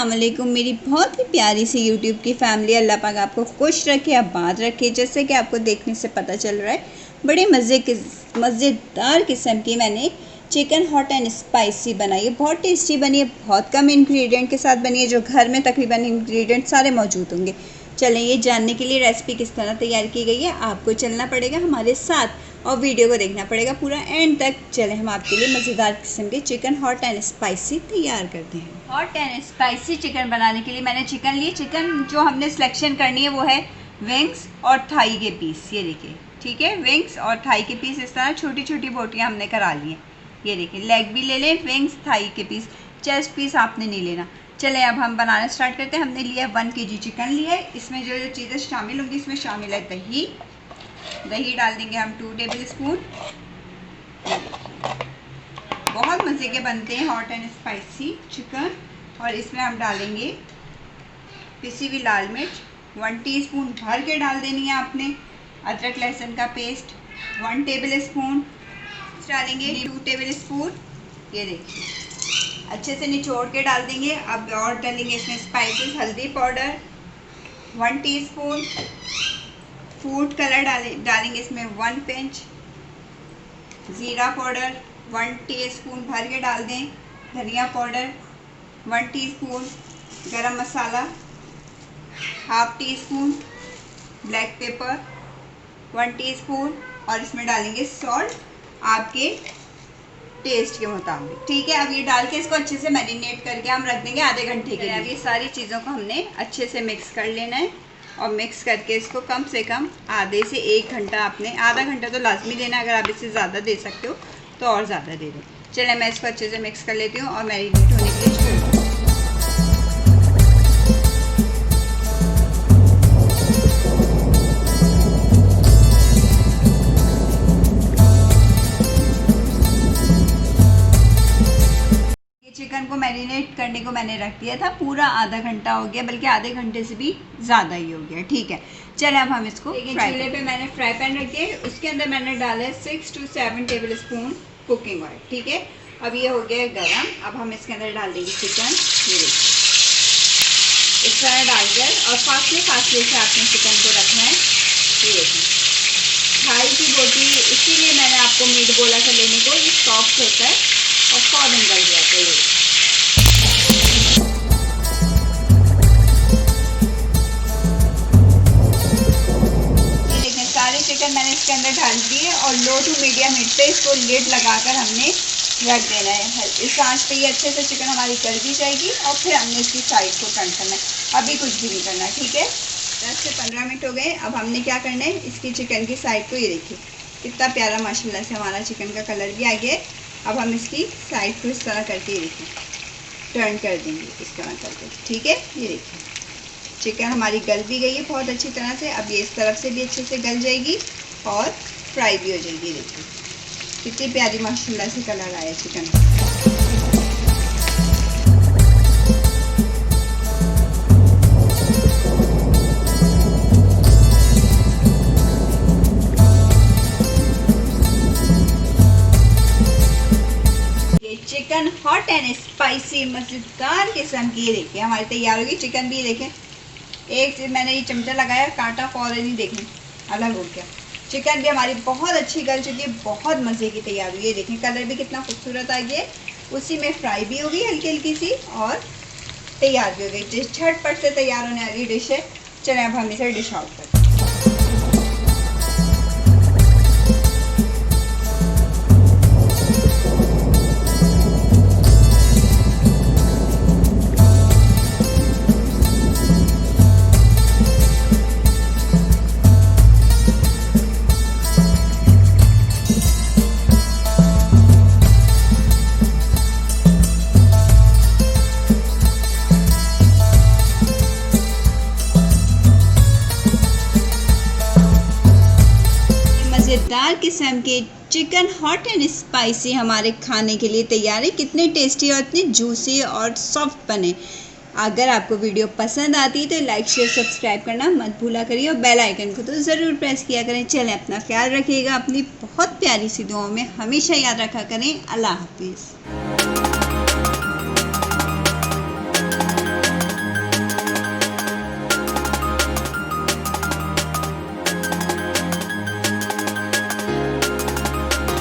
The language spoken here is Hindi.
अस्सलाम वालेकुम। मेरी बहुत ही प्यारी सी यूट्यूब की फैमिली, अल्लाह पाक आपको खुश रखे, आबाद रखे। जैसे कि आपको देखने से पता चल रहा है, बड़े मज़ेदार किस्म की मैंने चिकन हॉट एंड स्पाइसी बनाई है। बहुत टेस्टी बनी है, बहुत कम इंग्रेडिएंट के साथ बनी है, जो घर में तकरीबन इंग्रेडिएंट सारे मौजूद होंगे। चलें, ये जानने के लिए रेसिपी किस तरह तैयार की गई है, आपको चलना पड़ेगा हमारे साथ और वीडियो को देखना पड़ेगा पूरा एंड तक। चलें, हम आपके लिए मज़ेदार किस्म के चिकन हॉट एंड स्पाइसी तैयार करते हैं। हॉट एंड स्पाइसी चिकन बनाने के लिए मैंने चिकन लिए। चिकन जो हमने सिलेक्शन करनी है वो है विंग्स और थाई के पीस। ये देखिए, ठीक है, विंग्स और थाई के पीस इस तरह छोटी छोटी बोटियाँ हमने करा ली हैं। ये देखिए, लेग भी ले लें, विंग्स, थाई के पीस, चेस्ट पीस आपने नहीं लेना। चलें, अब हम बनाना स्टार्ट करते हैं। हमने लिया 1 kg चिकन लिया है। इसमें जो जो चीज़ें शामिल होंगी, इसमें शामिल है दही। दही डाल देंगे हम 2 टेबल स्पून। बहुत मज़े के बनते हैं हॉट एंड स्पाइसी चिकन। और इसमें हम डालेंगे पिसी हुई लाल मिर्च 1 टीस्पून भर के डाल देनी है आपने। अदरक लहसुन का पेस्ट 1 टेबल स्पून डालेंगे, 2 टेबल स्पून। ये देखिए, अच्छे से निचोड़ के डाल देंगे। अब और डालेंगे इसमें स्पाइसेस, हल्दी पाउडर 1 टीस्पून, फूड कलर डालेंगे इसमें 1 पिंच, ज़ीरा पाउडर 1 टीस्पून भर के डाल दें, धनिया पाउडर 1 टीस्पून, गरम मसाला 1/2 टीस्पून, ब्लैक पेपर 1 टीस्पून और इसमें डालेंगे सॉल्ट आपके टेस्ट के मुताबिक। ठीक है, अब ये डाल के इसको अच्छे से मैरिनेट करके हम रख देंगे आधे घंटे के लिए। अब ये सारी चीज़ों को हमने अच्छे से मिक्स कर लेना है और मिक्स करके इसको कम से कम आधे से 1 घंटा, आपने आधा घंटा तो लाजमी देना है। अगर आप इससे ज़्यादा दे सकते हो तो और ज़्यादा दे दें। चलें, मैं इसको अच्छे से मिक्स कर लेती हूँ और मैरिनेट होने के लिए छोड़ दूँ। चिकन को मैरिनेट करने को मैंने रख दिया था, पूरा आधा घंटा हो गया, बल्कि आधे घंटे से भी ज़्यादा ही हो गया। ठीक है, चलें अब हम इसको चूल्हे पे मैंने फ्राई पैन रख दिया। उसके अंदर मैंने डाला है 6 to 7 table spoon cooking oil. ठीक है, अब ये हो गया गरम। अब हम इसके अंदर डाल देंगे चिकन। ये देखिए, इस तरह डालकर और फासले से आपने चिकन को रखना है। ये देखिए, थाई की बोटी, इसीलिए मैंने आपको मीट बोला था लेने को, ये सॉफ्ट होता है और फ़ौरन गल जाता है। ये देखें, सारे चिकन मैंने इसके अंदर डाल दिए और लो टू मीडियम हीट पे इसको लिड लगाकर हमने रख देना है। इस आंच पे ये अच्छे से चिकन हमारी गल भी जाएगी और फिर हमने इसकी साइड को टर्न करना है। अभी कुछ भी नहीं करना। ठीक है, 10 से 15 मिनट हो गए। अब हमने क्या करना है, इसकी चिकन की साइड को, ये देखिए कितना प्यारा माशाल्लाह से हमारा चिकन का कलर भी आ गया है। अब हम इसकी साइड को इस तरह करके, ये देखिए, टर्न कर देंगे इस तरह करके। ठीक है, ये देखिए चिकन हमारी गल भी गई है बहुत अच्छी तरह से। अब ये इस तरफ से भी अच्छे से गल जाएगी और फ्राई भी हो जाएगी। देखिए कितनी प्यारी माशाल्लाह से कलर आया चिकन का। चिकन हॉट एंड स्पाइसी मज़ेदार किस्म की, ये देखिए हमारी तैयार होगी। चिकन भी देखें, एक चीज़ मैंने ये चमचा लगाया, कांटा फौरन ही देखें अलग हो गया। चिकन भी हमारी बहुत अच्छी गल चुकी है, बहुत मज़े की तैयार हुई है। ये देखें कलर भी कितना खूबसूरत आ गया, उसी में फ्राई भी होगी हल्की हल्की सी और तैयार भी हो गई। झटपट से तैयार होने वाली डिश है। चलें, अब हम इसे डिश आउट करते हैं। मज़ेदार किस्म के चिकन हॉट एंड स्पाइसी हमारे खाने के लिए तैयार है। कितने टेस्टी और इतने जूसी और सॉफ्ट बने। अगर आपको वीडियो पसंद आती है तो लाइक शेयर सब्सक्राइब करना मत भूला करिए और बेल आइकन को तो ज़रूर प्रेस किया करें। चलें, अपना ख्याल रखिएगा, अपनी बहुत प्यारी सी दुआओं में हमेशा याद रखा करें। अल्लाह हाफिज़।